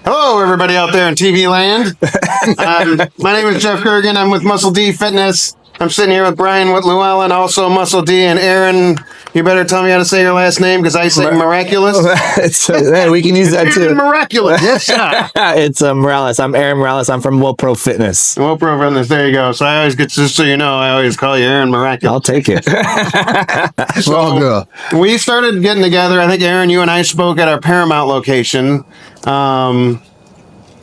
Hello, everybody out there in TV land. My name is Jeff Kurgan. I'm with Muscle D Fitness. I'm sitting here with Brian Llewellyn, also Muscle D, and Aaron. You better tell me how to say your last name because I say miraculous. We can use that too. Miraculous. Yes, sir. It's Morales. I'm Aaron Morales. I'm from Will Pro Fitness. Will Pro Fitness. There you go. So I always get, just so you know, I always call you Aaron Miraculous. I'll take it. So we started getting together. I think Aaron, you and I spoke at our Paramount location.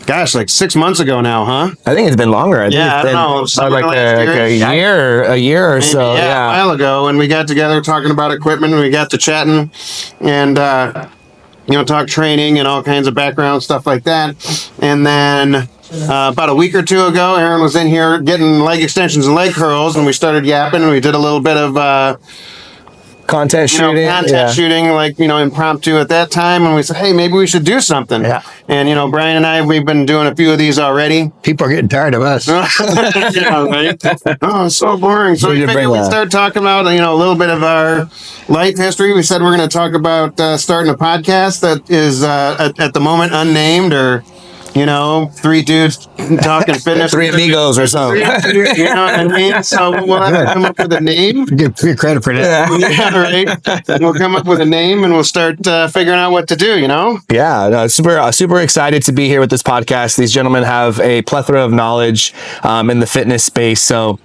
Gosh, like 6 months ago now, huh? I think it's been longer. I don't know. Like a year or so. Yeah, a while ago, and we got together talking about equipment, and we got to chatting, and talk training and all kinds of background stuff like that. And then about a week or two ago, Aaron was in here getting leg extensions and leg curls, and we started yapping, and we did a little bit of content shooting, like, impromptu at that time. And we said, hey, maybe we should do something. Yeah. And, Brian and I, we've been doing a few of these already. People are getting tired of us. Yeah, right? Oh, it's so boring. So we figured we'd start talking about, a little bit of our life history. We said we're going to talk about starting a podcast that is at the moment unnamed, or three dudes talking fitness. Three amigos or something. You know what I mean? So we'll have to come up with a name. Give credit for that. Yeah, right. We'll come up with a name and we'll start figuring out what to do, Yeah, no, super excited to be here with this podcast. These gentlemen have a plethora of knowledge in the fitness space. So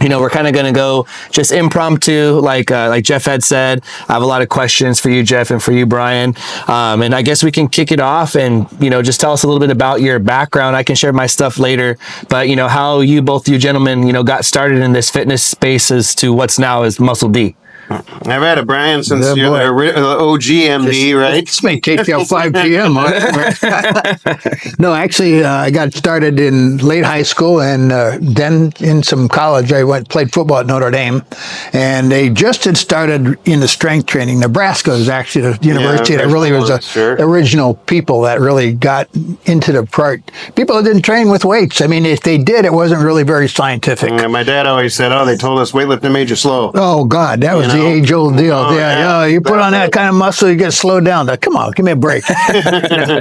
we're kind of going to go just impromptu, like Jeff had said. I have a lot of questions for you, Jeff, and for you, Brian. And I guess we can kick it off and, just tell us a little bit about your background. I can share my stuff later, but, how both you gentlemen, got started in this fitness space as to what's now is Muscle D. I've had a Brian since you're the OG MD, right? This may take till 5 p.m. No, actually, I got started in late high school, and then in some college, I played football at Notre Dame, and they just had started in the strength training. Nebraska is actually the university that really was the original people that really got into the part. People that didn't train with weights. I mean, if they did, it wasn't really very scientific. Yeah, my dad always said, they told us weightlifting made you slow. Oh, God, that was the age-old deal. You put on that kind of muscle, you get slowed down. Come on, give me a break.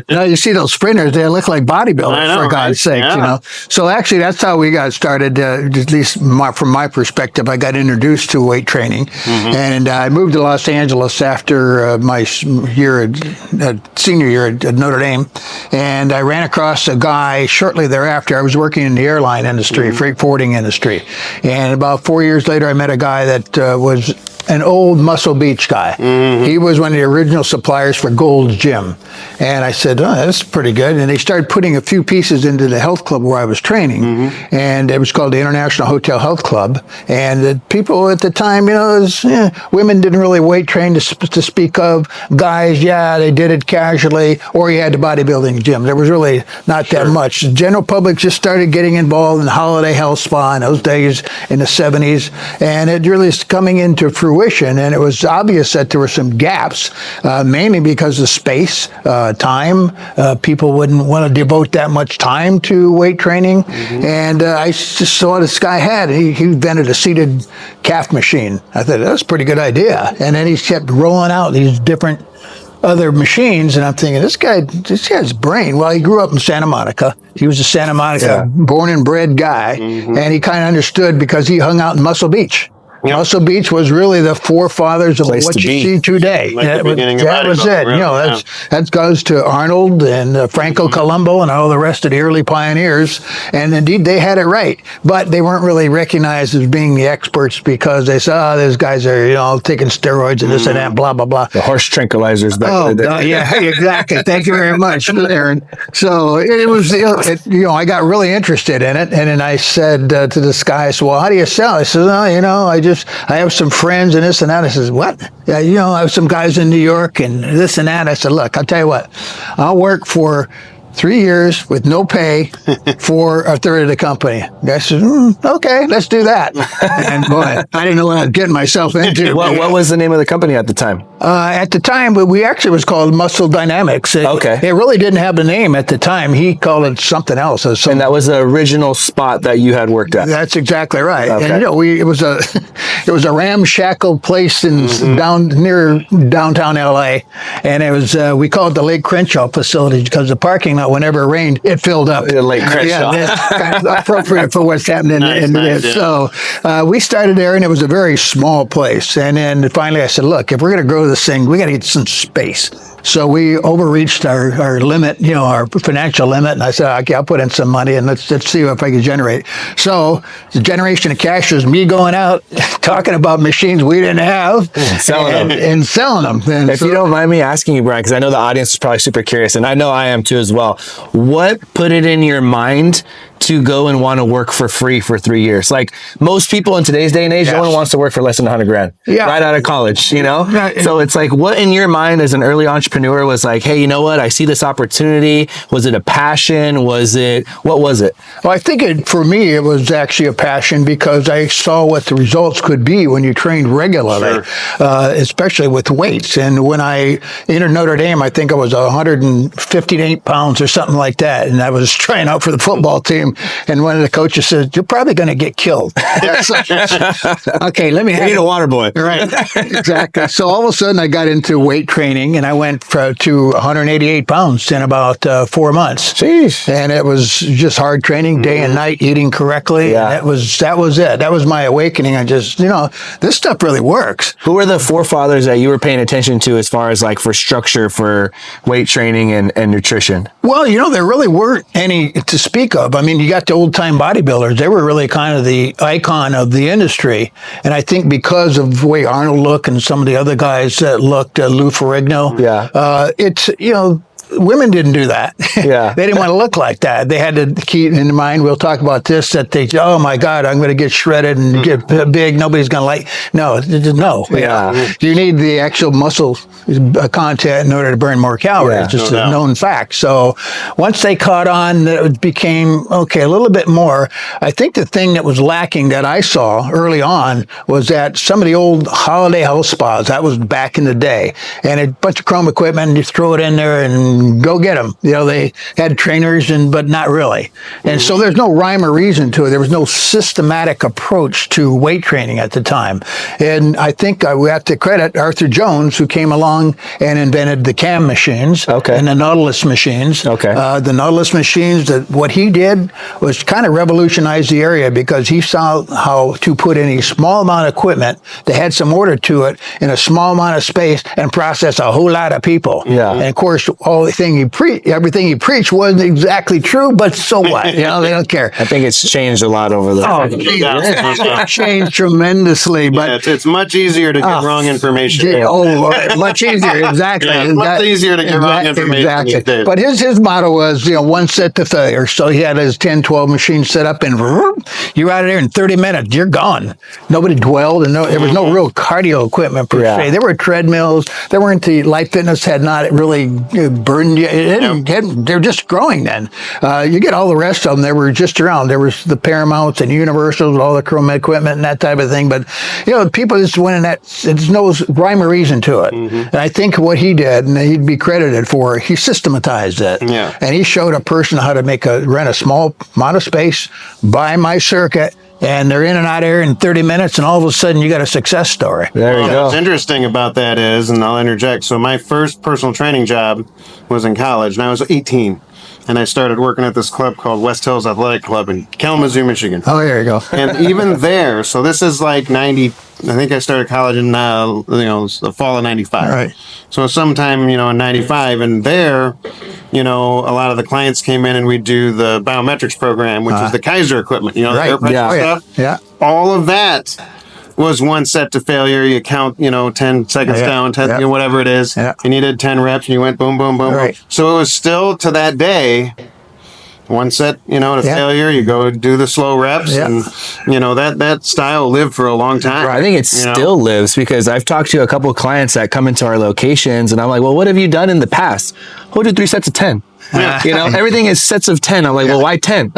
You see those sprinters, they look like bodybuilders, for God's sake. So actually, that's how we got started, at least from my perspective. I got introduced to weight training, and I moved to Los Angeles after my senior year at Notre Dame, and I ran across a guy shortly thereafter. I was working in the airline industry, freight forwarding industry, and about 4 years later, I met a guy that was an old Muscle Beach guy. He was one of the original suppliers for Gold's Gym. And I said, that's pretty good. And they started putting a few pieces into the health club where I was training. And it was called the International Hotel Health Club. And the people at the time, women didn't really weight train to speak of. Guys, they did it casually. Or you had the bodybuilding gym. There was really not that much. The general public just started getting involved in the Holiday Health Spa in those days in the 70s. And it really is coming into fruition, and it was obvious that there were some gaps, mainly because of space, time. People wouldn't want to devote that much time to weight training, and I just saw this guy he invented a seated calf machine. I thought, that's a pretty good idea, and then he kept rolling out these different other machines, and I'm thinking, this guy's brain. Well, he grew up in Santa Monica. He was a Santa Monica born and bred guy, and he kind of understood because he hung out in Muscle Beach. Muscle Beach was really the forefathers of what you see today. Like that was it. That goes to Arnold and Franco Colombo and all the rest of the early pioneers. And indeed, they had it right. But they weren't really recognized as being the experts because they said, those guys are, taking steroids and this and that, blah, blah, blah. The horse tranquilizers back in the day. Yeah, exactly. Thank you very much, Aaron. So it was, I got really interested in it. And then I said to this guy, I said, well, how do you sell? I said, I have some friends and this and that. I says, what? Yeah, I have some guys in New York and this and that. I said, look, I'll tell you what, I'll work for 3 years with no pay for a third of the company. I said, okay, let's do that. And boy, I didn't know what I was getting myself into. What was the name of the company at the time? At the time, we actually was called Muscle Dynamics. It really didn't have a name at the time. He called it something else. And that was the original spot that you had worked at. That's exactly right. Okay. And it was a ramshackle place down near downtown LA, and it was we called it the Lake Crenshaw facility because the parking out whenever it rained, it filled up. Lake Crenshaw. that's kind of appropriate for what's happening Nice, in nice, this. yeah. So we started there, and it was a very small place. And then finally I said, look, if we're going to grow this thing, we got to get some space. So we overreached our limit, our financial limit. And I said, okay, I'll put in some money and let's see if I can generate. So the generation of cash was me going out, talking about machines we didn't have Selling them. and selling them. And If you don't mind me asking you, Brian, because I know the audience is probably super curious, and I know I am too as well. What put it in your mind to go and want to work for free for 3 years? Like most people in today's day and age, no one wants to work for less than $100,000 right out of college, Right. So it's like, what in your mind as an early entrepreneur was like, hey, you know what? I see this opportunity. Was it a passion? What was it? Well, I think for me, it was actually a passion because I saw what the results could be when you trained regularly, especially with weights. And when I entered Notre Dame, I think I was 158 pounds or something like that. And I was trying out for the football team. And one of the coaches said, you're probably going to get killed. Okay, let me You need a water boy. Right, exactly. So all of a sudden I got into weight training and I went to 188 pounds in about 4 months. Jeez. And it was just hard training, day and night, eating correctly. Yeah. And that was it. That was my awakening. I just, this stuff really works. Who were the forefathers that you were paying attention to as far as like for structure for weight training and nutrition? Well, there really weren't any to speak of. I mean, you got the old time bodybuilders. They were really kind of the icon of the industry. And I think because of the way Arnold looked and some of the other guys that looked, Lou Ferrigno, women didn't do that. Yeah. They didn't want to look like that. They had to keep in mind, we'll talk about this, that they, oh my God, I'm going to get shredded and get big. Nobody's going to like, no. Yeah. You need the actual muscle content in order to burn more calories. Yeah, Just no a doubt. known fact. So once they caught on, it became, okay, a little bit more. I think the thing that was lacking that I saw early on was that some of the old Holiday Health spas, that was back in the day, and a bunch of chrome equipment, and you throw it in there and go get them. They had trainers, but not really. And so there's no rhyme or reason to it. There was no systematic approach to weight training at the time. And I think we have to credit Arthur Jones, who came along and invented the CAM machines and the Nautilus machines. The Nautilus machines, what he did was kind of revolutionize the area because he saw how to put in a small amount of equipment that had some order to it in a small amount of space and process a whole lot of people. Yeah. And of course, everything he preached wasn't exactly true, but so what? They don't care. I think it's changed a lot over the. Oh, it's changed tremendously, but it's much easier to get wrong information. much easier. Exactly. Yeah, it's much easier to get wrong information Exactly. these days. But his motto was, one set to failure. So he had his 10, 12 machines set up, and you're out of there in 30 minutes. You're gone. Nobody dwelled, and there was no real cardio equipment per se. There were treadmills. There weren't the Life Fitness had not really burned you. They're just growing then. You get all the rest of them. They were just around. There was the Paramounts and Universals, all the chrome equipment and that type of thing. But people just went in that. There's no rhyme or reason to it. And I think what he did, and he'd be credited for, he systematized it. Yeah. And he showed a person how to rent a small amount of space, buy my circuit, and they're in and out of here in 30 minutes, and all of a sudden you got a success story. There you go. What's interesting about that is, and I'll interject, so my first personal training job was in college, and I was 18. And I started working at this club called West Hills Athletic Club in Kalamazoo, Michigan. Oh, there you go. And even there, so this is like 90, I think I started college in, the fall of 95. Right. So sometime, in 95, and there, a lot of the clients came in and we'd do the biometrics program, which is the Kaiser equipment, the air pressure stuff. Yeah. All of that was one set to failure. You count, 10 seconds down, 10, whatever it is. Yeah. And you did 10 reps and you went boom, boom, boom, Right. boom. So it was still to that day, one set, to failure. You go do the slow reps and, that style lived for a long time. I think it still lives because I've talked to a couple of clients that come into our locations and I'm like, well, what have you done in the past? We'll do 3 sets of 10. Yeah. Everything is sets of 10. I'm like, well, why 10?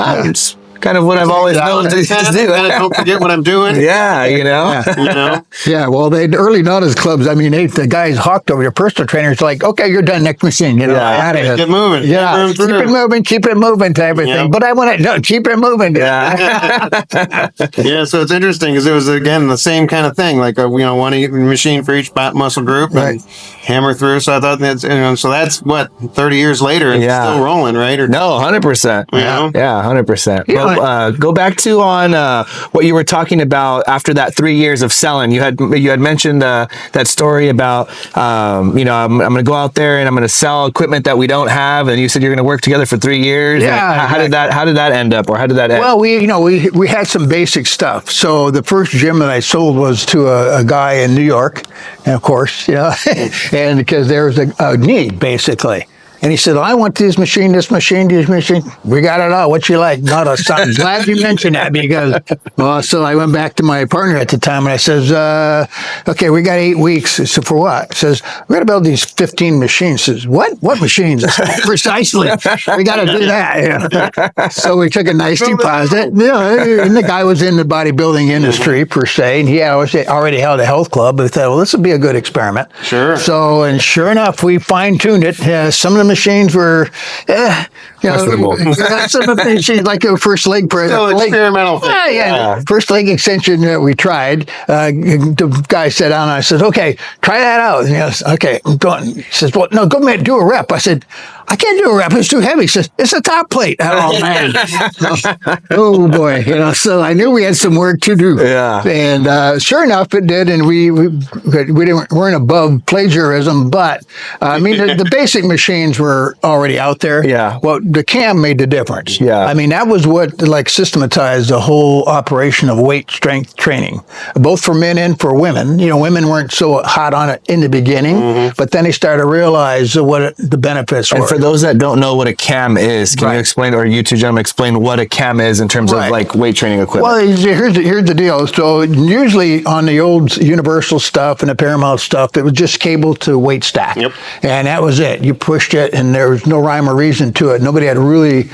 kind of what I've always known to just do. Don't forget what I'm doing. Yeah, you know. You know? Yeah, well, they early notice clubs. I mean, the guys hawked over your personal trainers like, okay, you're done, next machine. You know, out of here. Get moving. Yeah, keep it moving, type of thing. But I want to keep it moving. Yeah. Yeah, so it's interesting because it was again the same kind of thing, like one machine for each muscle group and hammer through. So I thought so that's what 30 years later and it's still rolling, right? Or no, 100%. Yeah, 100%. Well, go back to on what you were talking about after that 3 years of selling. You had mentioned that story about I'm going to go out there and I'm going to sell equipment that we don't have, and you said you're going to work together for 3 years. Yeah. How did that end up, or how did that end? Well, we had some basic stuff. So the first gym that I sold was to a guy in New York, and of course, and because there was a need basically. And he said, I want this machine. We got it all. What you like? Not a son. Glad you mentioned that because, so I went back to my partner at the time and I says, okay, we got 8 weeks. So for what? He says, we're going to build these 15 machines. He says, what? What machines? Precisely. We got to do that. So we took a nice deposit. And the guy was in the bodybuilding industry per se. And he already held a health club. But we thought, well, this would be a good experiment. Sure. So, and sure enough, we fine-tuned it. Some of the machines were, some of the machines like a first leg press. Still experimental thing. First leg extension that we tried. The guy sat down and I said, okay, try that out. And he goes, okay, I'm going. He says, well, no, go ahead, do a rep. I said, I can't do a rep. It's too heavy. He says, it's a top plate. Oh, man. Oh, boy. So I knew we had some work to do. Yeah. And sure enough, it did. And we weren't above plagiarism, but I mean, the basic machines were already out there. Yeah. Well, the cam made the difference. Yeah. I mean, that was what systematized the whole operation of weight strength training, both for men and for women. Women weren't so hot on it in the beginning, but then they started to realize what the benefits were. And for those that don't know what a cam is, can you explain, or you two gentlemen explain what a cam is in terms of like weight training equipment? Well, here's the deal. So usually on the old Universal stuff and the Paramount stuff, it was just cable to weight stack. Yep. And that was it. You pushed it and there was no rhyme or reason to it. Nobody had really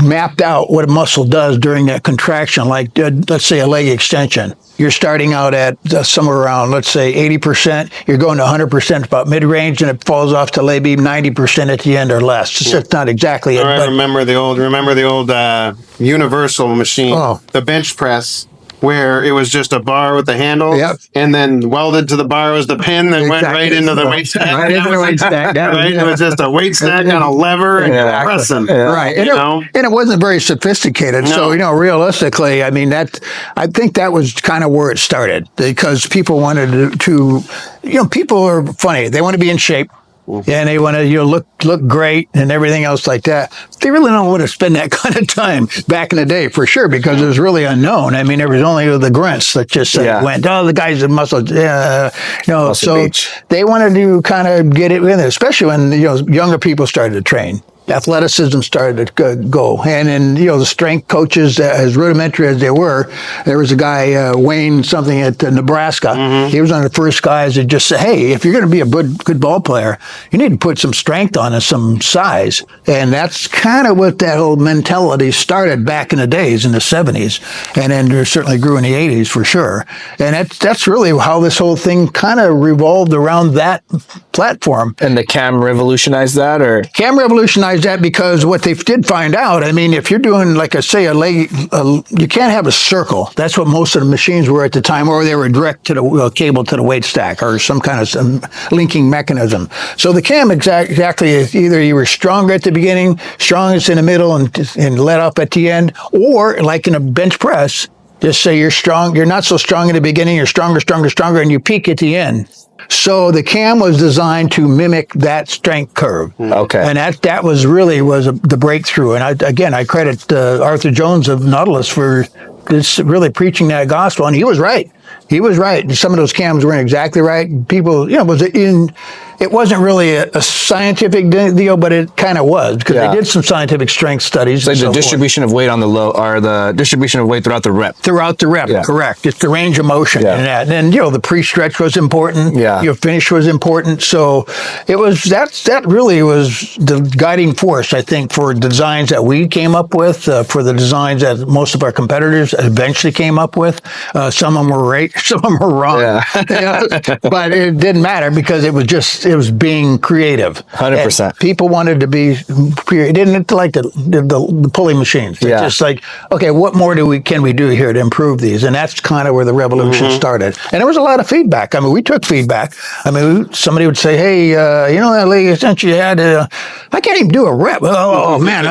mapped out what a muscle does during that contraction, like let's say a leg extension. You're starting out at somewhere around, let's say 80%. You're going to 100% about mid-range, and it falls off to maybe 90% at the end or less. It's just not exactly it. I remember the old Universal machine, the bench press, where it was just a bar with the handle, and then welded to the bar was the pin that went right into the weight stack. Right into the weight stack. It was just a weight stack on a lever and pressing. Right. And it wasn't very sophisticated. No. So, realistically, I mean, I think that was kind of where it started because people wanted to people are funny. They want to be in shape. And they want to look great and everything else like that. They really don't want to spend that kind of time back in the day, for sure, because it was really unknown. I mean, there was only the grunts that just went, the guys in muscle, so beach. They wanted to kind of get it in there, especially when younger people started to train. Athleticism started to go. And then, the strength coaches, as rudimentary as they were, there was a guy, Wayne something at Nebraska. He was one of the first guys that just said, hey, if you're going to be a good ball player, you need to put some strength on and some size. And that's kind of what that whole mentality started back in the days, in the 70s. And then it certainly grew in the 80s for sure. And that's really how this whole thing kind of revolved around that platform. And the cam revolutionized that, or? Cam revolutionized that because what they did find out, I mean, if you're doing, like I say, a leg, you can't have a circle. That's what most of the machines were at the time, or they were direct to the cable to the weight stack or some kind of linking mechanism. So the cam exactly is either you were stronger at the beginning, strongest in the middle, and let up at the end, or like in a bench press, just say you're strong, you're not so strong in the beginning, you're stronger, and you peak at the end. So the cam was designed to mimic that strength curve. Okay. And that was the breakthrough. And I credit Arthur Jones of Nautilus for really preaching that gospel. And he was right. he was right. Some of those cams weren't exactly right. People, it wasn't really a scientific deal, but it kind of was, because they did some scientific strength studies. Like the distribution of weight on the low, or the distribution of weight throughout the rep. Throughout the rep, correct. It's the range of motion and that. And then, the pre-stretch was important. Yeah. Your finish was important. So it was, that really was the guiding force, I think, for designs that we came up with, for the designs that most of our competitors eventually came up with. Some of them were right, some of them were wrong. Yeah. But it didn't matter, because it was being creative. 100%. And people wanted to be, they didn't like the pulley machines. It's just like, okay, what more can we do here to improve these? And that's kind of where the revolution started. And there was a lot of feedback. I mean, we took feedback. I mean, somebody would say, hey, that lady since you had, I can't even do a rep. Oh man.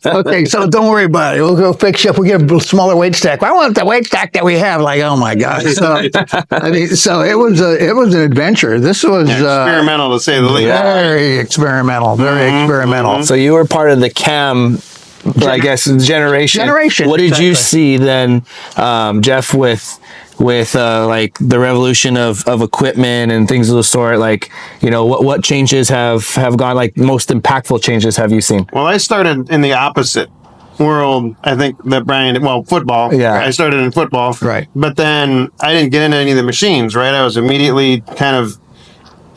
Okay, so don't worry about it. We'll go fix you up. We'll get a smaller weight stack. I want the weight stack that we have. Like, oh my gosh. So, so it was an adventure. This was experimental, to say the least. Very experimental. Very experimental. So you were part of the CAM, I guess, generation. What did you see then, Jeff, with like the revolution of equipment and things of the sort? Like, what changes have gone, like most impactful changes have you seen? Well, I started in the opposite world, I think, that Brian, football. Yeah. I started in football. Right. But then I didn't get into any of the machines, right? I was immediately kind of,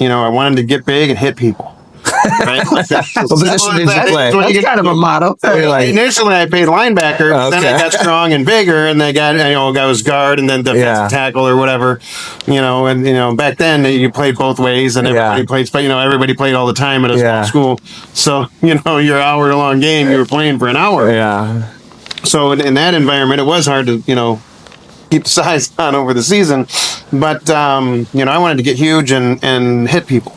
I wanted to get big and hit people. Right? What position did you play? That's kind of a motto. Initially, I played linebacker. Then I got strong and bigger, and I was guard, and then defensive tackle or whatever. And back then you played both ways, and everybody played. Everybody played all the time at a small school. So your hour-long game, you were playing for an hour. Yeah. So in that environment, it was hard to keep the size on over the season. But I wanted to get huge and hit people.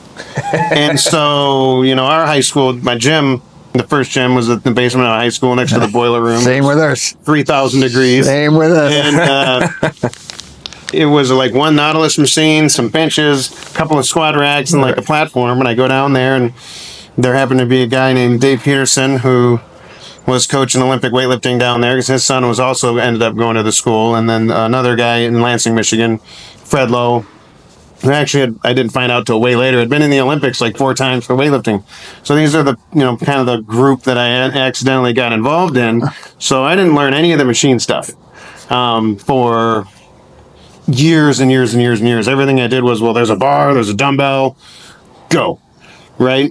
And so, our high school, my gym, the first gym was at the basement of high school next to the boiler room. Same with us. 3,000 degrees. Same with us. And it was like one Nautilus machine, some benches, a couple of squat racks, and like a platform. And I go down there, and there happened to be a guy named Dave Peterson who was coaching Olympic weightlifting down there, because his son was also ended up going to the school. And then another guy in Lansing, Michigan, Fred Lowe. Actually, I didn't find out till way later. I'd been in the Olympics like 4 times for weightlifting. So these are the, kind of the group that I accidentally got involved in. So I didn't learn any of the machine stuff for years and years and years and years. Everything I did was, there's a bar, there's a dumbbell, go, right?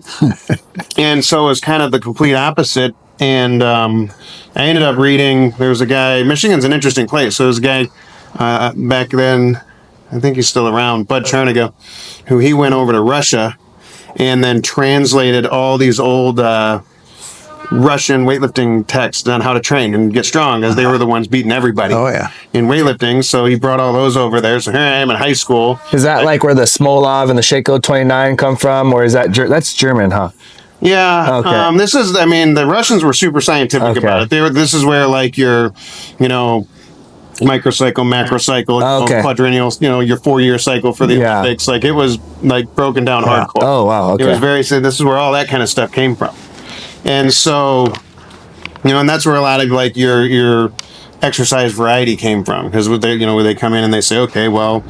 And so it was kind of the complete opposite. And I ended up reading, there was a guy, Michigan's an interesting place. So there was a guy back then, I think he's still around, Bud Cherniga, who he went over to Russia and then translated all these old Russian weightlifting texts on how to train and get strong, as they were the ones beating everybody in weightlifting. So he brought all those over there. So here I am in high school. Is that like where the Smolov and the Shaco 29 come from, or is that's German, huh? Yeah. Okay. This is, the Russians were super scientific about it. This is where like your, microcycle, macrocycle, quadrennial, your 4-year cycle for the Olympics. Like it was like broken down hardcore. Oh, wow. Okay. It was this is where all that kind of stuff came from. And so, and that's where a lot of like your exercise variety came from, because where they come in and they say, okay, well,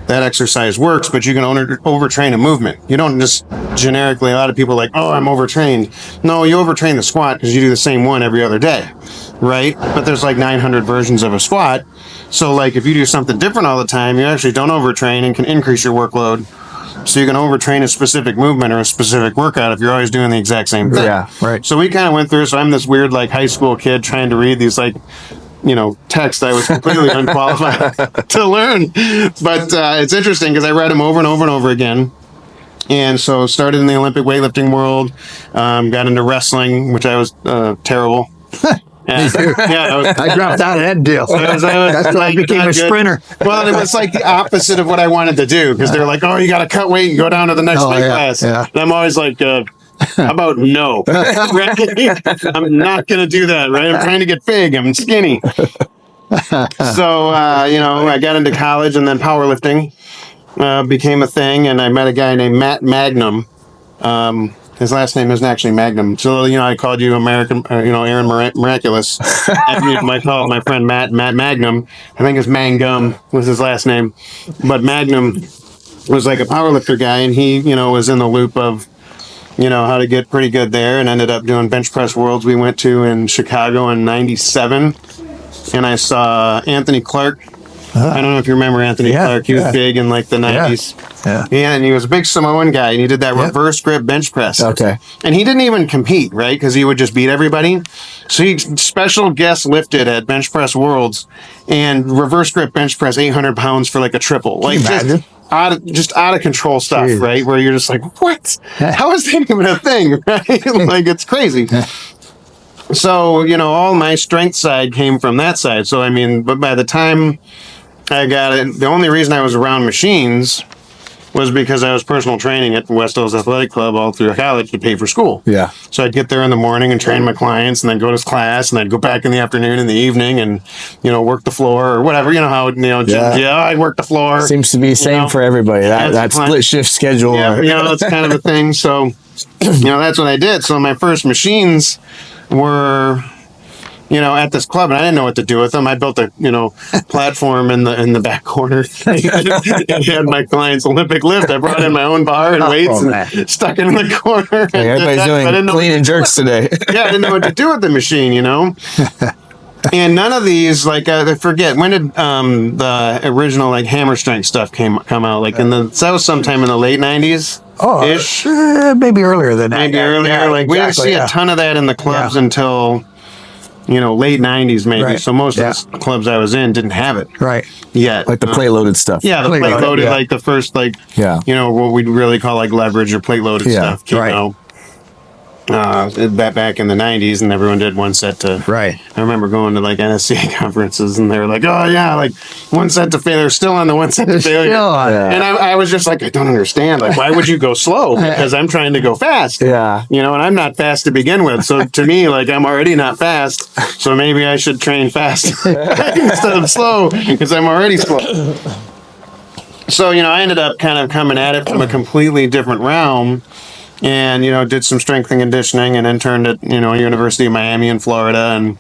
that exercise works, but you can overtrain a movement. You don't just generically, a lot of people are like, oh, I'm overtrained. No, you overtrain the squat because you do the same one every other day, right? But there's like 900 versions of a squat. So like if you do something different all the time, you actually don't overtrain and can increase your workload. So you can overtrain a specific movement or a specific workout if you're always doing the exact same thing. Yeah, right. So we kind of went through, so I'm this weird like high school kid trying to read these like, text I was completely unqualified to learn. But it's interesting because I read them over and over and over again. And so started in the Olympic weightlifting world, got into wrestling, which I was terrible. Me too. Yeah, I dropped out of that deal. That's why I became a sprinter. Well, it was like the opposite of what I wanted to do, because they're like, oh, you got to cut weight and go down to the next weight class. Yeah. And I'm always like, how about no? I'm not going to do that, right? I'm trying to get big. I'm skinny. So, I got into college, and then powerlifting became a thing, and I met a guy named Matt Magnum, His last name isn't actually Magnum. So, I called you American, Aaron Miraculous. I called my friend Matt Magnum. I think it's Mangum was his last name. But Magnum was like a powerlifter guy, and he, was in the loop of, how to get pretty good there, and ended up doing bench press worlds we went to in Chicago in '97. And I saw Anthony Clark. I don't know if you remember Anthony Clark. He was big in like the 90s. Yeah, and he was a big Samoan guy, and he did that reverse grip bench press. Okay. And he didn't even compete, right? Because he would just beat everybody. So he special guest lifted at Bench Press Worlds and reverse grip bench press 800 pounds for like a triple. Like just out of control stuff, right? Where you're just like, what? How is that even a thing, right? Like, it's crazy. So, all my strength side came from that side. So, but by the time I got it, the only reason I was around machines was because I was personal training at West Hills Athletic Club all through college to pay for school. Yeah. So I'd get there in the morning and train my clients, and then go to class, and I'd go back in the afternoon and the evening and, work the floor or whatever. You know how, I'd work the floor. Seems to be the same for everybody. That split shift schedule. Yeah, that's kind of a thing. So, that's what I did. So my first machines were, at this club, and I didn't know what to do with them. I built a, platform in the back corner. I had my client's Olympic lift. I brought in my own bar and weights and stuck it in the corner. Hey, everybody's doing clean and jerks today. I didn't know what to do with the machine, And none of these, like, I forget, when did the original, like, hammer strength stuff come out? Like, that was sometime in the late 90s? Ish? Maybe earlier than that. Maybe earlier. Yeah, like, we didn't see a ton of that in the clubs until, late 90s maybe. Right. So most of the clubs I was in didn't have it. Right. Yet. Like the plate loaded stuff. Yeah, the plate loaded, like the first, like, what we'd really call, like, leverage or plate loaded stuff. Back in the 90s, and everyone did one set to. Right. I remember going to like NSCA conferences, and they were like, "Oh yeah, like one set to failure." Still on the one set to failure. And I was just like, I don't understand. Like, why would you go slow? Because I'm trying to go fast. Yeah. And I'm not fast to begin with. So to me, like, I'm already not fast. So maybe I should train fast instead of slow, because I'm already slow. So I ended up kind of coming at it from a completely different realm. And, did some strength and conditioning, and interned at, University of Miami in Florida, and,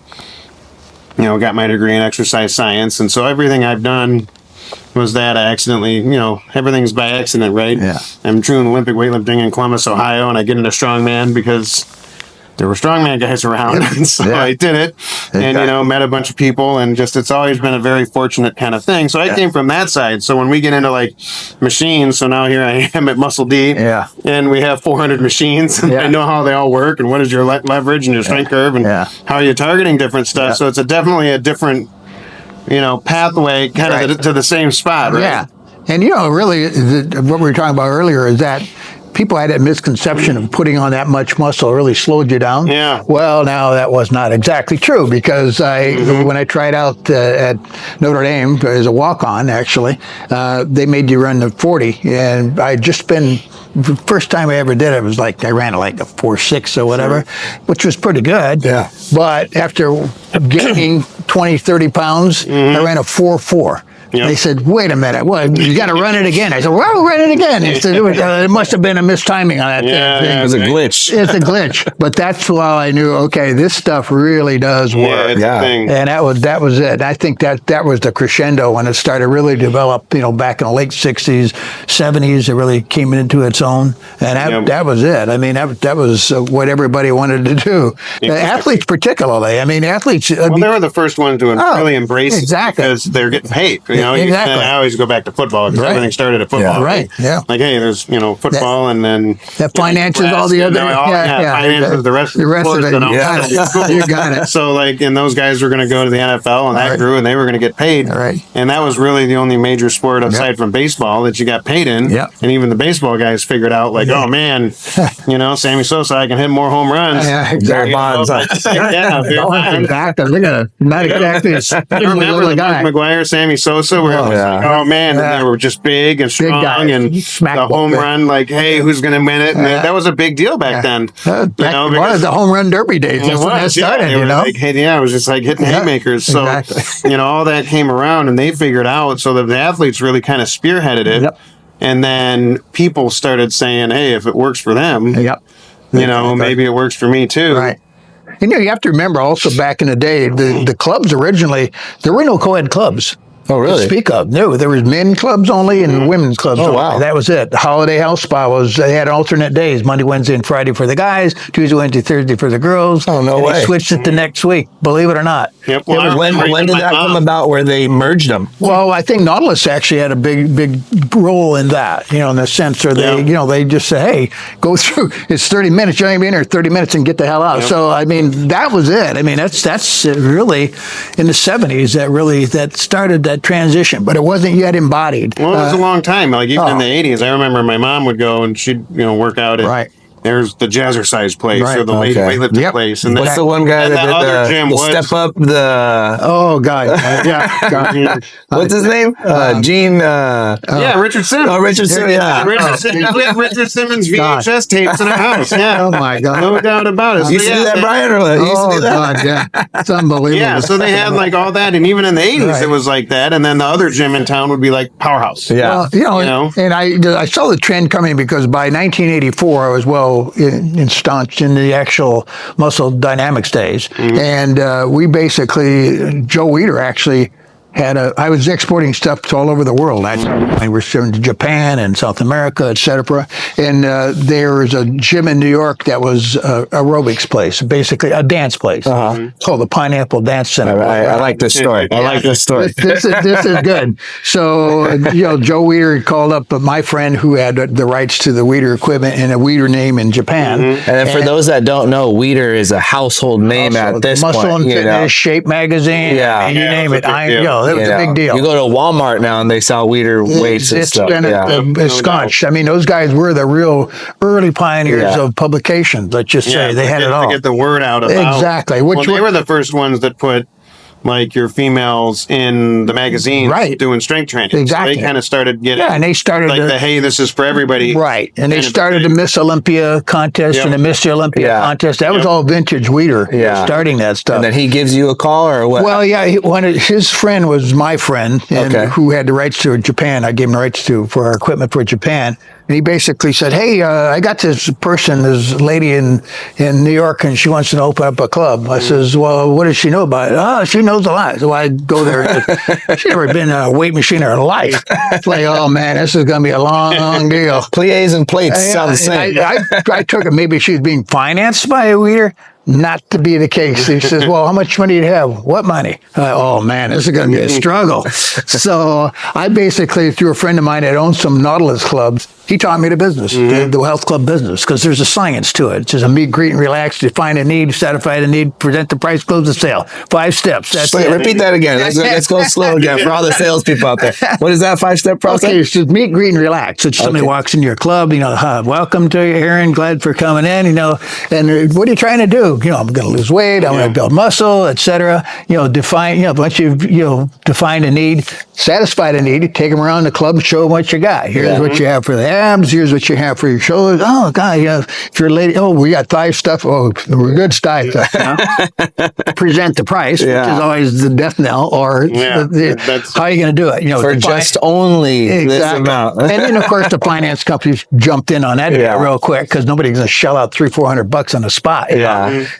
got my degree in exercise science. And so everything I've done was that I accidentally, everything's by accident, right? Yeah. I'm doing Olympic weightlifting in Columbus, Ohio, and I get into strongman because there were strongman guys around. And so I did it, and, met a bunch of people, and just, it's always been a very fortunate kind of thing. So I came from that side. So when we get into like machines, so now here I am at Muscle D, and we have 400 machines, and I know how they all work, and what is your leverage and your strength curve, and how are you targeting different stuff. So it's definitely a different, pathway kind of to the same spot, right? Yeah. And, really, what we were talking about earlier is that people had that misconception of putting on that much muscle really slowed you down. Yeah. Well, now that was not exactly true, because when I tried out at Notre Dame as a walk-on, actually, they made you run the 40, and I'd just been. The first time I ever did it was like I ran like a 4.6 or whatever, which was pretty good. Yeah. But after gaining 20, 30 pounds, I ran a 4.4. Yep. They said, wait a minute, what, you got to run it again. I said, well, run it again. They said, it must have been a mistiming on that thing. It was a glitch. It's a glitch. But that's why I knew, okay, this stuff really does work. And that was it. I think that was the crescendo when it started really develop, back in the late 60s, 70s, it really came into its own. And that was it. I mean, that was what everybody wanted to do. Athletes particularly. I mean, athletes. They were the first ones to really embrace it because they're getting paid. I always go back to football because everything started at football. Right. Yeah. Like, hey, there's football, and then that finances all the other. Finances the rest of it. You got it. So like, and those guys were going to go to the NFL, and that grew, and they were going to get paid. Right. And that was really the only major sport aside from baseball that you got paid in. Yeah. And even the baseball guys figured out, like, oh man, Sammy Sosa, I can hit more home runs. Yeah, exactly. Exactly. Look at not exactly a remember the guy. Mike McGuire, Sammy Sosa, where man, and they were just big and strong, and the home run, like, hey, who's going to win it? And that was a big deal back then. One of the home run derby days. That's when that started, Like, it was just like hitting haymakers. So, all that came around, and they figured out, so that the athletes really kind of spearheaded it. Yep. And then people started saying, hey, if it works for them, maybe it works for me too. Right. You have to remember also back in the day, the clubs originally, there were no co-ed clubs. Oh, really? To speak of. No, there was men clubs only and women's clubs only. Wow. That was it. Holiday House Spa they had alternate days, Monday, Wednesday, and Friday for the guys, Tuesday, Wednesday, Thursday for the girls. Oh, no way. They switched it the next week, believe it or not. Yep. Well, When did that come about where they merged them? Well, I think Nautilus actually had a big role in that, in the sense where they, they just say, hey, go through, it's 30 minutes, you ain't be in here 30 minutes and get the hell out. Yep. So, I mean, that was it. I mean, that's really in the 70s that started that transition, but it wasn't yet embodied. Well, it was a long time. Like even in the 80s, I remember my mom would go and she'd, work out at Right. There's the jazzercise place or the weightlifting place. And What's the one guy that did the step up the... Oh, God. Yeah. God. What's his name? Gene... Richard Simmons. Oh, Richard Simmons, yeah. We have Richard Simmons VHS tapes in our house. Yeah. Oh, my God. No doubt about it. You used to do that, Brian? Or what? You used to do that? God, yeah. It's unbelievable. Yeah, so they had like all that, and even in the 80s it was like that, and then the other gym in town would be like Powerhouse. Yeah. Well, and I saw the trend coming because by 1984 I was well ensconced in the actual muscle dynamics days, and we basically, Joe Weider actually I was exporting stuff to all over the world. I was to Japan and South America, etc. And there was a gym in New York that was aerobics place, basically a dance place. Called the Pineapple Dance Center. I like this story. I like this story. This is good. So, Joe Weider had called up my friend who had the rights to the Weider equipment and a Weider name in Japan. And then for those that don't know, Weider is a household name at this Muscle point. and Fitness, Shape Magazine, and you name it. It was a big deal. You go to Walmart now and they sell Weider weights and stuff. It's scotch. I mean, those guys were the real early pioneers of publications. Let's just say they had it all. To get the word out about. Exactly. They were the first ones that put like your females in the magazine doing strength training. Exactly. So they kind of started getting and they started like hey, this is for everybody. Right. And they started the Miss Olympia contest and the Mr. Olympia contest. That was all vintage Weider starting that stuff. And then he gives you a call or what? Well, his friend was my friend who had the rights to Japan. I gave him the rights for our equipment for Japan. And he basically said, hey, I got this lady in New York, and she wants to open up a club. I says, well, what does she know about it? Oh, she knows a lot. So I go there. She's never been in a weight machine in her life. It's like, oh, man, this is going to be a long deal. Plies and plates sound the same. I took it. Maybe she was being financed by a Weider. Not to be the case. He says, well, how much money do you have? What money? Oh, man, this is going to be a struggle. So I basically, through a friend of mine that owns some Nautilus clubs, he taught me the business, the health club business, because there's a science to it. It's just a meet, greet, and relax, define a need, satisfy the need, present the price, close the sale. 5 steps. That's it. Repeat that again. Let's go slow again for all the salespeople out there. What is that 5-step process? Okay, it's just meet, greet, and relax. So somebody walks into your club, welcome to you, Aaron, glad for coming in, and what are you trying to do? I'm going to lose weight, I'm going to build muscle, etc. Define, once you've, defined a need, satisfy the need, take them around the club, show them what you got. Here's what you have for the abs, here's what you have for your shoulders. Oh, God, if you're a lady, we got thigh stuff. Oh, we're good thigh stuff. Present the price, which is always the death knell, or how are you going to do it? For just only this amount. And then, of course, the finance companies jumped in on that real quick because nobody's going to shell out $300-400 on the spot.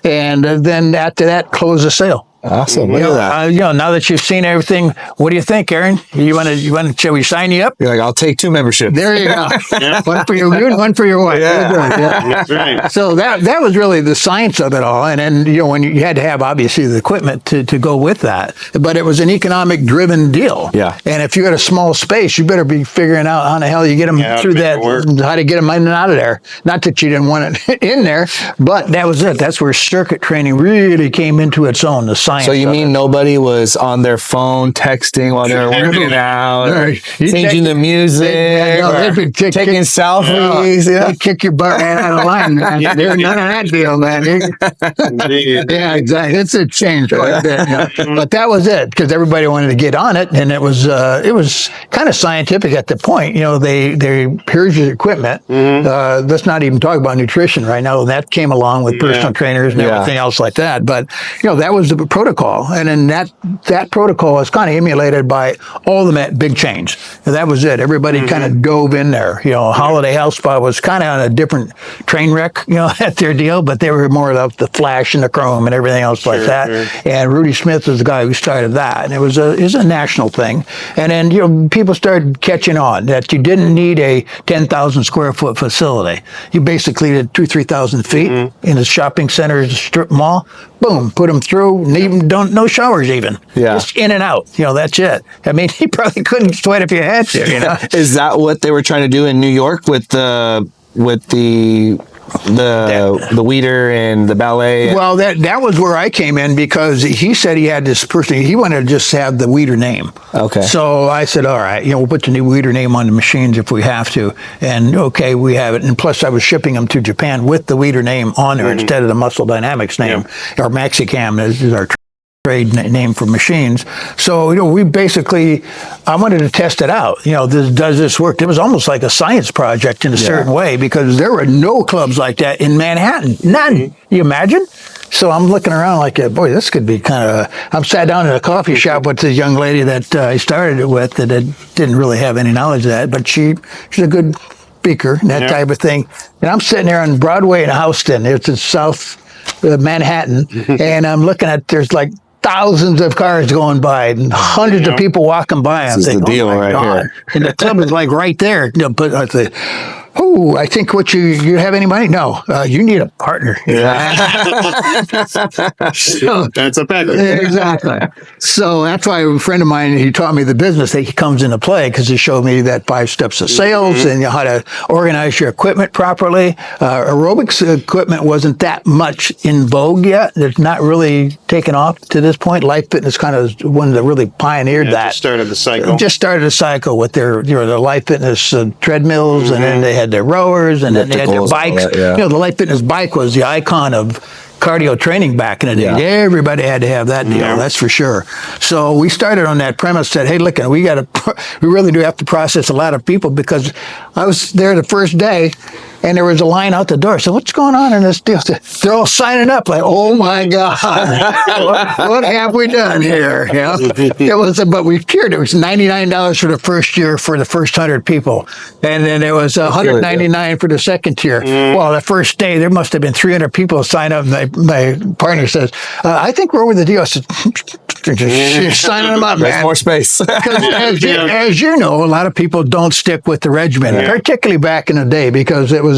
And then after that, close the sale. Awesome. Look at that. Now that you've seen everything, what do you think, Aaron? You want to? Shall we sign you up? You're like, I'll take 2 memberships. There you go. One for you, one for your wife. That's right. So that was really the science of it all. And then when you had to have obviously the equipment to go with that, but it was an economic driven deal. Yeah. And if you had a small space, you better be figuring out how the hell you get them through that, how to get them in and out of there. Not that you didn't want it in there, but that was it. That's where circuit training really came into its own. The science. So you mean nobody was on their phone texting while they were working out, changing the music, taking selfies? They'd kick your butt right out of line. There's none of that deal, man. Yeah, exactly. It's a change quite a bit. But that was it because everybody wanted to get on it, and it was kind of scientific at the point. Here's your equipment. Let's not even talk about nutrition right now. That came along with personal trainers and everything else like that. But that was the protocol, and then that protocol was kind of emulated by all the big chains. And that was it. Everybody kind of dove in there. Holiday Health Spa was kind of on a different train wreck, at their deal, but they were more of the flash and the chrome and everything else like that. Sure. And Rudy Smith was the guy who started that, and it was a national thing. And then people started catching on that you didn't need a 10,000 square foot facility. You basically did 2,000-3,000 feet in the shopping centers, strip mall. Boom, put them through. No showers even. Yeah, just in and out. That's it. I mean, you probably couldn't sweat if you had to. Is that what they were trying to do in New York with the Weider and the ballet? Well, that was where I came in, because he said he had this person. He wanted to just have the Weider name. Okay. So I said, all right, we'll put the new Weider name on the machines if we have to. And okay, we have it. And plus, I was shipping them to Japan with the Weider name on there instead of the Muscle Dynamics name. Our Maxicam is our trade name for machines. So, we basically, I wanted to test it out. Does this work? It was almost like a science project in a certain way, because there were no clubs like that in Manhattan. None. You imagine? So I'm looking around like, boy, this could be kind of. I sat down in a coffee shop with this young lady that I started it with that didn't really have any knowledge of that, but she's a good speaker and that type of thing. And I'm sitting there on Broadway in Houston. It's in South Manhattan, and I'm looking at there's like thousands of cars going by and hundreds of people walking by. This is the deal right here. And the club is like right there. But I say, I think you have any money? No, you need a partner. So, that's a package. Exactly. So that's why a friend of mine, he taught me the business that he comes into play, because he showed me that 5 steps of sales and how to organize your equipment properly. Aerobics equipment wasn't that much in vogue yet. It's not really taken off to this point. Life Fitness kind of one that really pioneered that. Just started the cycle. Just started a cycle with their their Life Fitness treadmills, and then they had their rowers, and then they had their bikes. The Life Fitness bike was the icon of cardio training back in the day. Everybody had to have that deal. That's for sure. So we started on that premise that, hey, look, we really do have to process a lot of people, because I was there the first day and there was a line out the door. So what's going on in this deal? They're all signing up like, oh my God, what have we done here? It was, but we cured. It was $99 for the first year for the first 100 people, and then it was $199 for the second tier. Well, the first day there must have been 300 people sign up. And my partner says, "I think we're over the deal." I said, "She's signing them up, man. There's more space." As you know, a lot of people don't stick with the regimen, particularly back in the day, because it was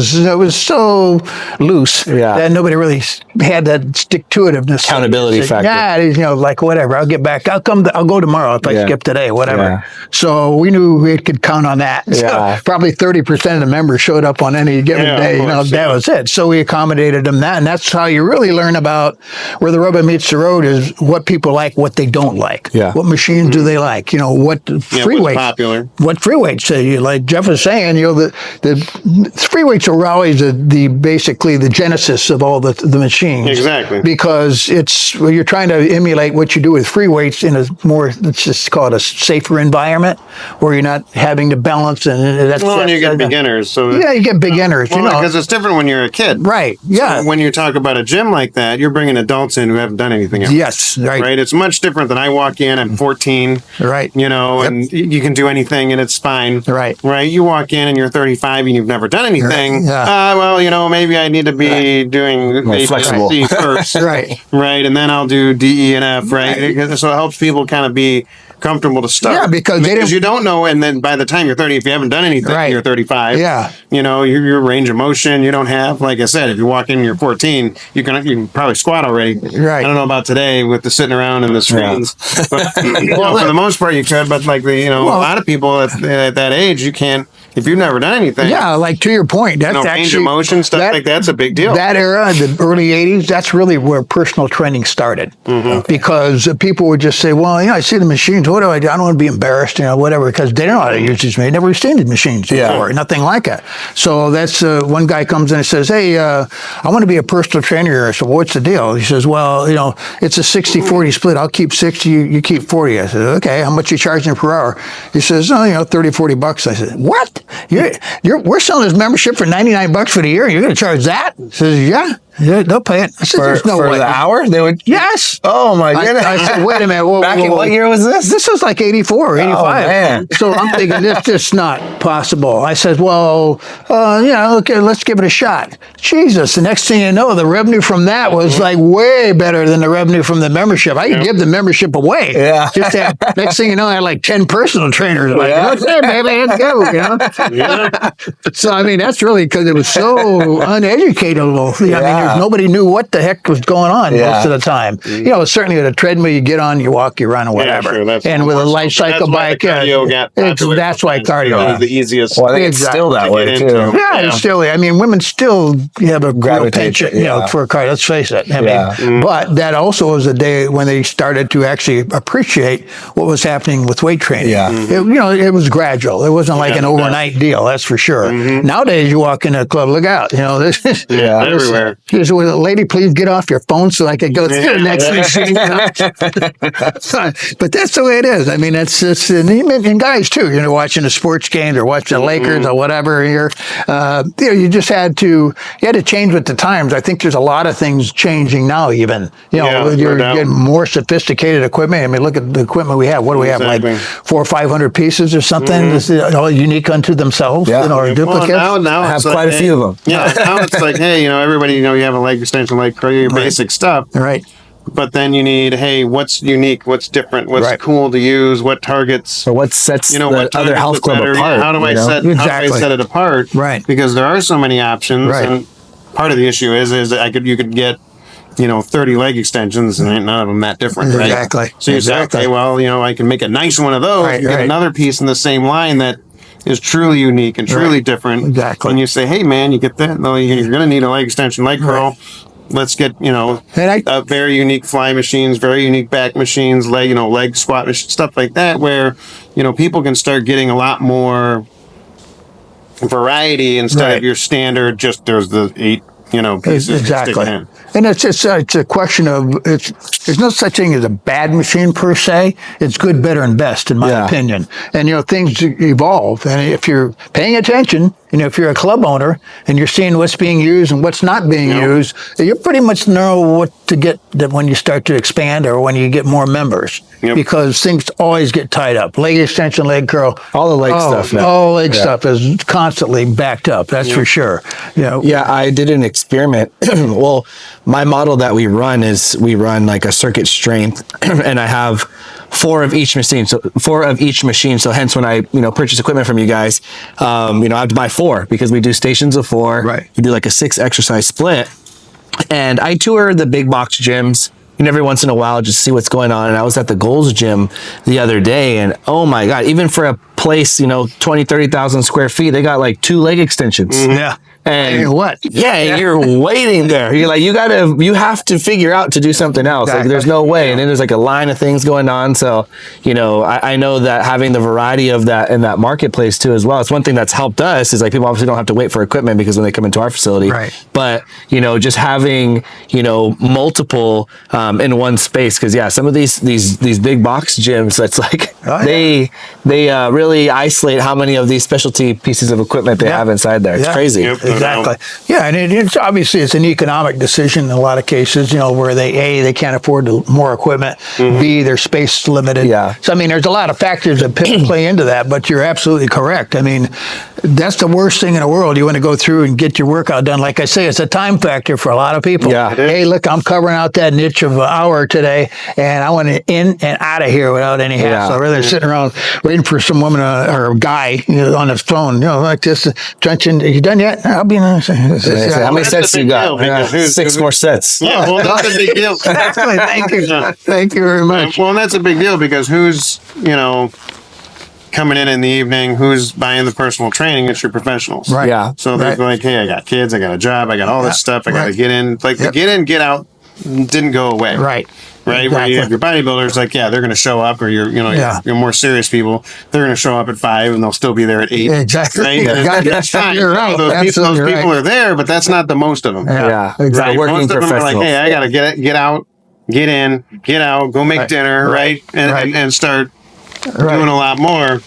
so loose that nobody really had that stick-to-itiveness. Accountability factor. Yeah, like whatever. I'll get back. I'll go tomorrow if I skip today, whatever. So we knew we could count on that. So probably 30% of the members showed up on any given day. That was it. So we accommodated them that, and that's how you really learn about where the rubber meets the road, is what people like, what they don't like. What machines do they like? What free weights? Popular. What free weights? Like Jeff was saying, the free weights are always basically the genesis of all the machines. Exactly. Because you're trying to emulate what you do with free weights in a more, let's just call it a safer environment, where you're not having to balance and and you get beginners. So you get beginners. Because it's different when you're a kid. Right. Yeah. So when you talk about a gym like that, you're bringing adults in who haven't done anything else. Yes. Right. Right. It's much different than I walk in. I'm 14. Right. And you can do anything and it's fine. Right. Right. You walk in and you're 35 and you've never done anything. Well, maybe I need to be doing flexible first. Right. Right. And then I'll do D, E, and F. Right. So it helps people kind of be comfortable to start. Yeah, because you don't know, and then by the time you're 30, if you haven't done anything, you're 35. Yeah. Your range of motion, you don't have, like I said, if you walk in and you're 14, you can probably squat already. Right. I don't know about today with the sitting around and the screens, but for the most part you could, but like a lot of people at that age, you can't, if you've never done anything. Yeah, like to your point, that's actually range of motion, stuff like that's a big deal. That era, the early 80s, that's really where personal training started. Because people would just say, well, I see the machines, what do? I don't want to be embarrassed, whatever, because they don't know how to use these machines. Never seen these machines before, nothing like that. So that's one guy comes in and says, hey, I want to be a personal trainer here. I said, well, what's the deal? He says, well, it's a 60-40 split. I'll keep 60, you keep 40. I said, okay, how much are you charging per hour? He says, $30-$40. I said, what? We're selling this membership for $99 for the year. You're going to charge that? He says, yeah. Yeah, they'll pay it. I said, there's no for way. the hour? They would. Yes. Oh my goodness! I said, wait a minute. Back in what year was this? This was like 84 or 85. man. So I'm thinking this just not possible. I said, well, okay, let's give it a shot. Jesus, the next thing you know, the revenue from that was like way better than the revenue from the membership. I could give the membership away. Yeah. Just that, next thing you know, I had like 10 personal trainers. Like, okay, baby, let's go. So, I mean, that's really because it was so uneducatable. I mean, nobody knew what the heck was going on most of the time. Certainly at a treadmill, you get on, you walk, you run, or whatever. And with a life cycle bike, that's why cardio is the easiest. Well, I think it's still that way too. Yeah, it's still. I mean, women still have a real penchant, for a cardio. Let's face it. I mean, but that also was a day when they started to actually appreciate what was happening with weight training. Yeah. It was gradual. It wasn't like an overnight deal. That's for sure. Nowadays, you walk in a club, look out. This everywhere. Here's a lady, please get off your phone so I can go through the next machine. But that's the way it is. I mean, it's and guys too. Watching the sports games or watching the Lakers or whatever. You just had to change with the times. I think there's a lot of things changing now. Even you're getting more sophisticated equipment. I mean, look at the equipment we have. What do we have? Like 400 or 500 pieces or something. This is all unique unto themselves. Or duplicates. Now I have quite a few of them. Yeah. Now it's like, hey, everybody, you have a leg extension, leg curl, your basic stuff. Right. But then you need, hey, what's unique? What's different? What's cool to use? What targets? Or what sets the what other health club better? apart? How do I set it apart? Right. Because there are so many options. Right. And part of the issue is that you could get 30 leg extensions and ain't none of them that different, right? Exactly. So you say, okay, well, I can make a nice one of those. Right, you get another piece in the same line that is truly unique and truly different. Exactly. And you say, hey, man, you get that? No, you're going to need a leg extension, leg curl. Let's get, very unique fly machines, very unique back machines, leg squat machines, stuff like that, where, people can start getting a lot more variety instead of your standard, just there's the 8, pieces. Exactly. And it's a question of there's no such thing as a bad machine per se. It's good, better, and best in my opinion. And things evolve. And if you're paying attention, if you're a club owner and you're seeing what's being used and what's not being used, you pretty much know what to get when you start to expand or when you get more members. Because things always get tied up. Leg extension, leg curl, all the leg stuff now. All leg stuff is constantly backed up. That's for sure. Yeah, I did an experiment. Well, my model that we run like a circuit strength, and I have 4 of each machine. So hence when I, purchase equipment from you guys, I have to buy 4 because we do stations of 4. Right. We do like a 6 exercise split. And I tour the big box gyms every once in a while just see what's going on. And I was at the Goals gym the other day and oh my God, even for a place, 20, 30,000 square feet, they got like 2 leg extensions. Yeah. And what? Yeah, you're waiting there. You're like, you have to figure out to do something else. Exactly. Like, there's no way. And then there's like a line of things going on. So, I know that having the variety of that in that marketplace too as well. It's one thing that's helped us is like people obviously don't have to wait for equipment because when they come into our facility. Right. But just having multiple in one space because some of these big box gyms that's like they really isolate how many of these specialty pieces of equiment they have inside there. It's crazy. Yep. Exactly. Yeah, and it's obviously it's an economic decision in a lot of cases, where they can't afford more equipment, B, their space is limited. Yeah. So, I mean, there's a lot of factors that play into that, but you're absolutely correct. I mean, that's the worst thing in the world. You want to go through and get your workout done. Like I say, it's a time factor for a lot of people. Yeah. Hey, look, I'm covering out that niche of an hour today, and I want to in and out of here without any hassle. Rather than sitting around waiting for some woman or a guy on his phone, like this, trenching, you done yet? I'll be in. How many sets you got? 6 more sets. Yeah, well, that's a big deal. Thank you. Thank you very much. Well, that's a big deal because who's, coming in the evening, who's buying the personal training? It's your professionals. Right. Yeah. So they're like, hey, I got kids, I got a job, I got all this stuff, I got to get in. Like the get in, get out didn't go away. Right. Right, Exactly. where you have your bodybuilders, like they're going to show up, or your more serious people, they're going to show up at 5 and they'll still be there at 8. Exactly. Right? Yeah. That's fine. You're right. Those people are there, but that's not the most of them. Yeah. Exactly. Right? Working Most of them are like, professionals. hey, I got to get out, get in, get out, go make dinner, right? And start doing a lot more.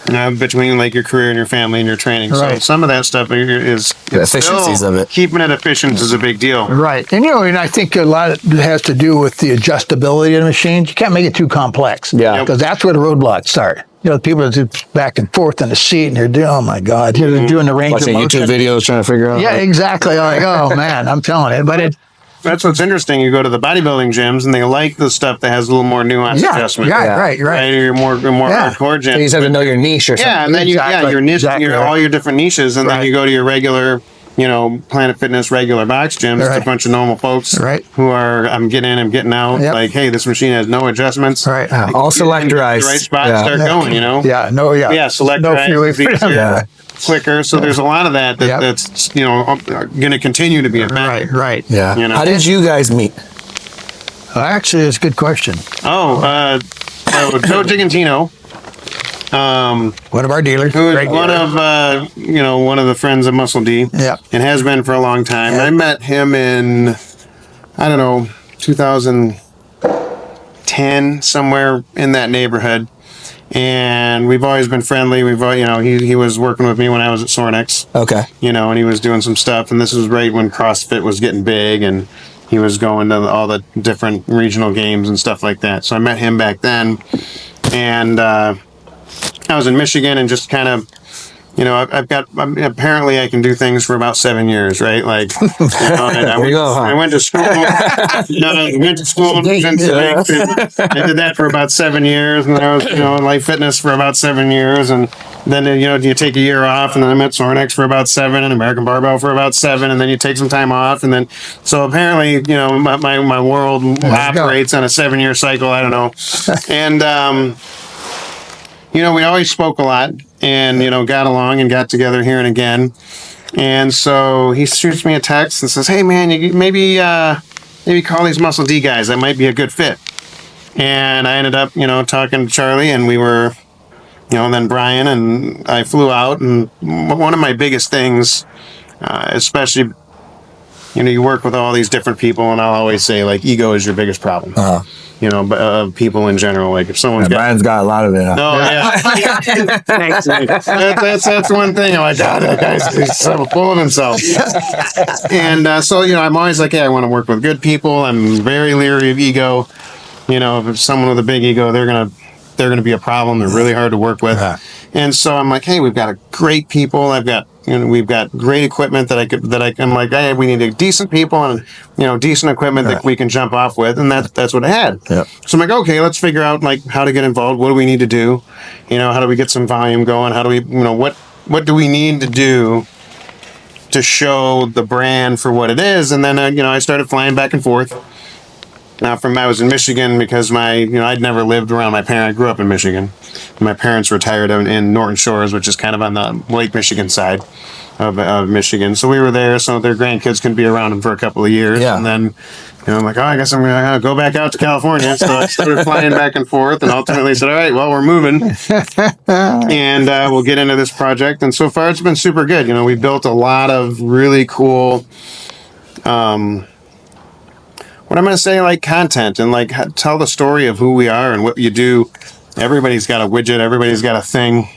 between like your career and your family and your training. So Right. some of that stuff is The efficiencies still of it. keeping it efficient is a big deal. Right. And, and I think a lot of it has to do with the adjustability of the machines. You can't make it too complex. Yeah. Because that's where the roadblocks start. People are just back and forth in the seat and they're doing, oh my God, they're doing the range Watching of motion. YouTube videos trying to figure out. Yeah, exactly. Like, oh man, I'm telling you. But That's what's interesting. You go to the bodybuilding gyms and they like the stuff that has a little more nuanced adjustment. yeah, right. Or your more Yeah. hardcore You gyms. just have to know your niche or something. Yeah, and then Exactly. your niche, Exactly. all your different niches, and then Right. you go to your regular, Planet Fitness regular box gyms. It's a Right. bunch of normal folks Right. who are, I'm getting in, I'm getting out. Yep. Like, hey, this machine has no adjustments. Right. All selectorized. The right spot, Yeah. start going. Yeah, no, yeah. Yeah, select no guys, feeling it's for them. easier, Yeah. quicker. So there's a lot of that, Yep. that's going to continue to be a factor. Right. Yeah. You know. How did you guys meet? Actually, it's a good question. So Joe Gigantino, One of our dealers. who is Great one dealer. of one of the friends of Muscle D, Yeah. and has been for a long time. Yeah. I met him in, I don't know, 2010, somewhere in that neighborhood. And we've always been friendly. We've, he was working with me when I was at Sornex, Okay. and he was doing some stuff. And this was right when CrossFit was getting big, and he was going to all the different regional games and stuff like that. So I met him back then, and I was in Michigan, and just kind of, apparently I can do things for about 7 years, right? Like, and I went to school. I went to school in Cincinnati. I did that for about 7 years, and then I was, in Life Fitness for about 7 years, and then, you take a year off, and then I'm at Sornex for about 7, and American Barbell for about 7, and then you take some time off, and then, so apparently, my world operates on a 7-year cycle. I don't know. And, we always spoke a lot and, got along and got together here and again. And so he shoots me a text and says, hey, man, you maybe call these Muscle D guys. That might be a good fit. And I ended up, talking to Charlie, and we were, then Brian, and I flew out. And one of my biggest things, especially, you work with all these different people, and I'll always say, like, ego is your biggest problem. Uh-huh. People in general. Like, if someone's got... Brian's got a lot of it. Huh? Oh, yeah. That's one thing. I'm like, God, that guy's so full of himself. And so, I'm always like, hey, I want to work with good people. I'm very leery of ego. If it's someone with a big ego, they're gonna be a problem. They're really hard to work with. Yeah. And so I'm like, hey, we've got great people. We've got great equipment I'm like, hey, we need decent people and, decent equipment that we can jump off with. And that's what I had. Yep. So I'm like, okay, let's figure out like how to get involved. What do we need to do? How do we get some volume going? How do we, what do we need to do to show the brand for what it is? And then, I started flying back and forth. Now, I was in Michigan because I'd never lived around my parents. I grew up in Michigan. My parents retired in Norton Shores, which is kind of on the Lake Michigan side of Michigan. So we were there so their grandkids can be around them for a couple of years. Yeah. And then, I'm like, I guess I'm going to go back out to California. So I started flying back and forth, and ultimately said, all right, well, we're moving. And we'll get into this project. And so far, it's been super good. We built a lot of really cool... what I'm going to say, like content and like tell the story of who we are and what you do. Everybody's got a widget. Everybody's got a thing.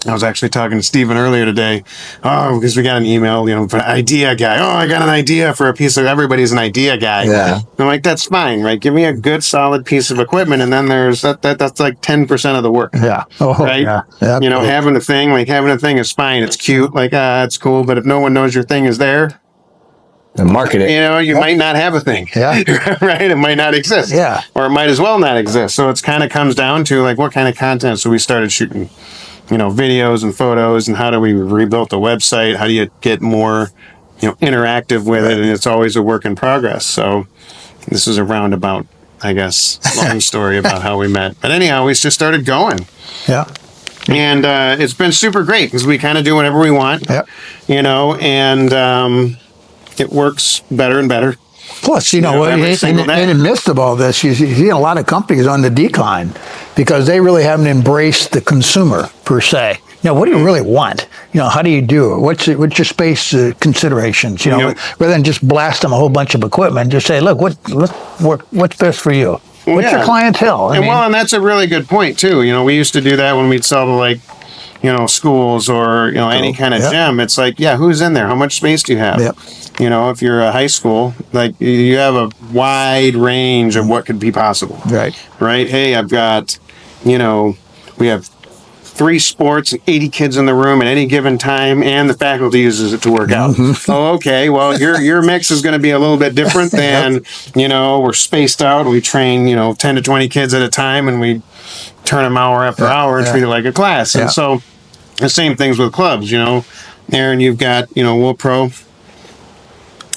I was actually talking to Steven earlier today. Oh, because we got an email, for an idea guy. Oh, I got an idea for a piece of, everybody's an idea guy. Yeah. I'm like, that's fine, right? Give me a good solid piece of equipment. And then there's that's like 10% of the work. Yeah. Oh, Right? yeah. Yeah. Having a thing is fine. It's cute. Like, it's cool. But if no one knows your thing is there, And market it. you might not have a thing. Yeah. Right? It might not exist. Yeah. Or it might as well not exist. So it's kind of comes down to like what kind of content. So we started shooting, videos and photos, and how do we rebuild the website? How do you get more, interactive with it? And it's always a work in progress. So this is a roundabout, I guess, long story about how we met. But anyhow, we just started going. Yeah. And it's been super great because we kind of do whatever we want. Yep. And it works better and better. Plus, every single day. in the midst of all this, you see a lot of companies on the decline because they really haven't embraced the consumer per se. What do you really want? How do you do it? What's your space considerations? Rather than just blast them a whole bunch of equipment, just say, look, what's best for you? What's your clientele? And that's a really good point too. We used to do that when we'd sell to like schools or, any kind of Yep. gym. It's like, yeah, who's in there? How much space do you have? Yep. If you're a high school, like you have a wide range of what could be possible. Right. Right. Hey, I've got, we have 3 sports and 80 kids in the room at any given time, and the faculty uses it to work out. Oh, okay. Well, your mix is going to be a little bit different than, we're spaced out. We train, 10 to 20 kids at a time, and we turn them hour after hour and treat it like a class. And so the same things with clubs, Aaron, you've got, Will Pro.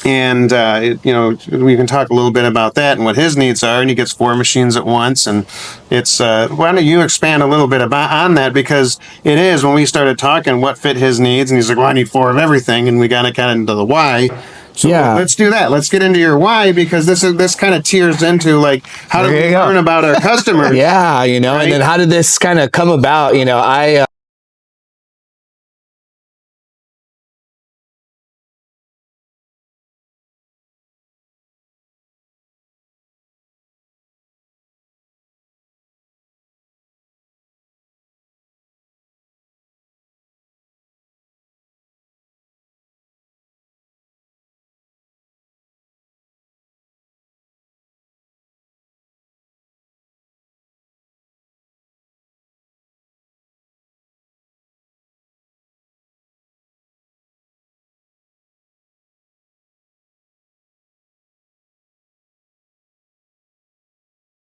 And, we can talk a little bit about that and what his needs are. And he gets 4 machines at once. And it's, why don't you expand a little bit on that? Because it is, when we started talking, what fit his needs. And he's like, well, I need 4 of everything. And we got to kind of into the why. So let's do that. Let's get into your why, because this kind of tears into like, how do we learn about our customers? Yeah, and then how did this kind of come about?